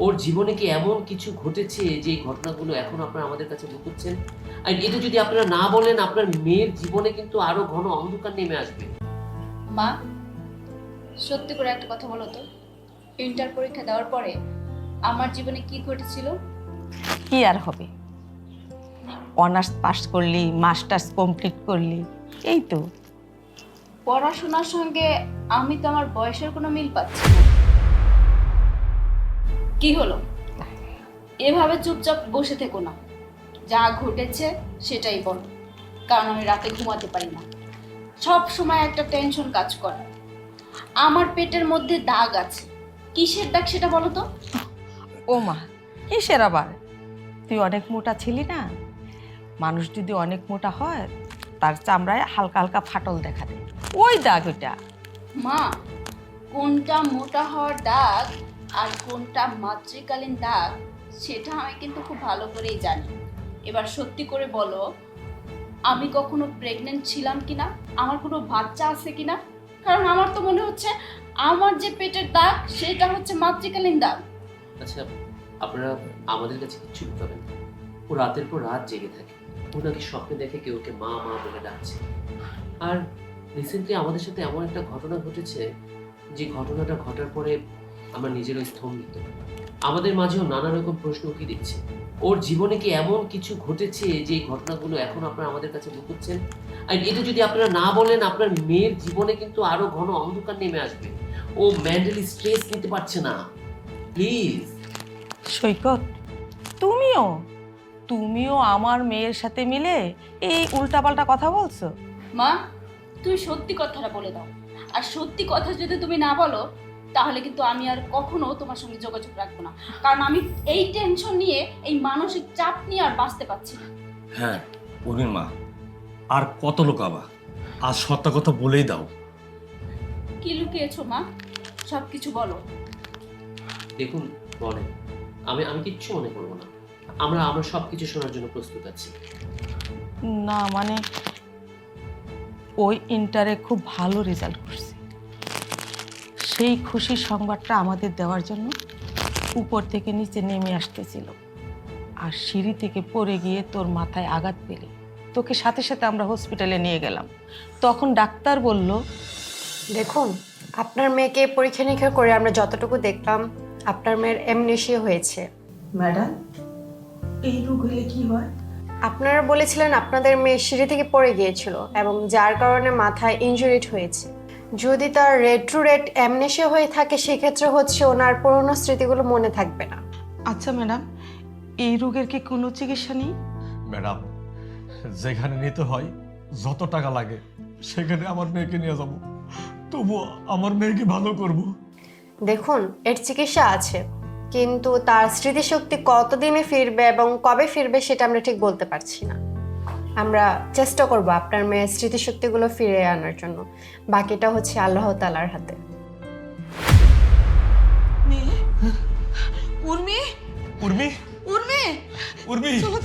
ওর জীবনে কি এমন কিছু ঘটেছে যে এই ঘটনাগুলো এখন আপনারা আমাদের কাছে লুকোচ্ছেন? আর এটা যদি আপনারা না বলেন, আপনার মেয়ের জীবনে কিন্তু আরো ঘন অন্ধকার নেমে আসবে। মা, সত্যি করে একটা কথা বলো তো, ইন্টার পরীক্ষা দেওয়ার পরে আমার জীবনে কি ঘটেছিল? কি আর হবে, অনার্স পাস করলি, মাস্টার্স কমপ্লিট করলি, এই তো। পড়াশোনার সঙ্গে আমি তো আমার বয়সের কোনো মিল পাচ্ছি না। কি হলো? এভাবে চুপচাপ বসে থেকো না, যা ঘটেছে সেটাই বলো। কারণ আমি রাতে ঘুমাতে পারি না, সব সময় একটা টেনশন কাজ করে। আমার পেটের মধ্যে দাগ আছে। কিসের দাগ সেটা বলো তো? ও মা, কিসের আবার? তুই অনেক মোটা ছিলি না? মানুষ যদি অনেক মোটা হয় তার চামড়ায় হালকা হালকা ফাটল দেখা দেয়, ওই দাগ ওইটা। মা, কোনটা মোটা হওয়ার দাগ আর কোনটা মাতৃকালীন দাগ সেটা আমি কিন্তু খুব ভালো করেই জানি। এবার সত্যি করে বলো, আমি কখনো প্রেগনেন্ট ছিলাম কিনা, আমার কোনো বাচ্চা আছে কিনা? কারণ আমার তো মনে হচ্ছে আমার যে পেটের দাগ সেটা হচ্ছে মাতৃকালীন দাগ। আচ্ছা, আপনারা আমাদের কাছে কিচ্ছু লুকাবেন না। ও রাতের পর রাত জেগে থাকে। ও নাকি স্বপ্নে দেখে কেউ ওকে মা মা বলে ডাকছে। আর রিসেন্টলি আমাদের সাথে এমন একটা ঘটনা ঘটেছে, যে ঘটনাটা ঘটার পরে আমরা নিজেরাই স্তম্ভিত। আমাদের মাঝেও নানা রকম প্রশ্ন উকি দিচ্ছে। ওর জীবনে কি এমন কিছু ঘটেছে যে এই ঘটনাগুলো এখন আপনারা আমাদের কাছে লুকোচ্ছেন? আর এটা যদি আপনারা না বলেন, আপনার মেয়ের জীবনে কিন্তু আরো ঘন অন্ধকার নেমে আসবে। ও মেন্টালি স্ট্রেস নিতে পারছে না। প্লিজ। সৈকত, তুমিও তুমিও আমার মেয়ের সাথে মিলে এই উল্টাপাল্টা কথা বলছো। মা, তুই সত্যি কথাটা বলে দাও। আর সত্যি কথা যদি তুমি না বলো, তাহলে কিন্তু আমি আর কখনো তোমার সঙ্গে যোগাযোগ রাখবো না। কারণ আমি এই টেনশন নিয়ে, এই মানসিক চাপ নিয়ে আর বাঁচতে পারছি না। হ্যাঁ উর্মির মা, আর কত লোকাবা? আজ সত্য কথা বলেই দাও। কি লুকিয়েছো মা? সব কিছু বলো। দেখুন, বলেন। আমি আমি কিচ্ছু মনে করবো না। আমরা আমরা সবকিছু শোনার জন্য প্রস্তুত আছি। না মানে, ওই ইন্টারে খুব ভালো রেজাল্ট করছে, সেই খুশির সংবাদটা আমাদের দেওয়ার জন্য উপর থেকে নিচে নেমে আসতেছিল। আর সিঁড়ি থেকে পড়ে গিয়ে তোর মাথায় আঘাত পেলে তোকে সাথে সাথে আমরা হসপিটালে নিয়ে গেলাম। তখন ডাক্তার বলল, দেখুন, আপনার মেয়েকে পরীক্ষা নিরীক্ষা করে আমরা যতটুকু দেখলাম আপনার মেয়ের অ্যামনেশিয়া হয়েছে। ম্যাডাম, এই রোগ হলে কি হয়? আপনারা বলেছিলেন আপনাদের মেয়ে সিঁড়ি থেকে পড়ে গিয়েছিল এবং যার কারণে মাথায় ইনজুরিড হয়েছে। যদি তার রেট্রোরেট অ্যামনেশিয়া হয়ে থাকে সেক্ষেত্রে হচ্ছে ওনার পুরনো স্মৃতিগুলো মনে থাকবে না। আচ্ছা ম্যাডাম, এই রোগের কি কোনো চিকিৎসা নেই? ম্যাডাম, যেখানে নিতে হয়, যত টাকা লাগে সেখানে আমার মেয়েকে নিয়ে যাব, তবু আমার মেয়েকে ভালো করব। দেখুন, এর চিকিৎসা আছে, কিন্তু তার স্মৃতিশক্তি কতদিনে ফিরবে এবং কবে ফিরবে সেটা আমরা ঠিক বলতে পারছি না। আমরা চেষ্টা করব আপনার মেয়ের স্মৃতিশক্তিগুলো ফিরিয়ে আনার জন্য। বাকিটা হচ্ছে আল্লাহ তাআলার হাতে। উর্মি, উর্মি, উর্মি, উর্মি, চলো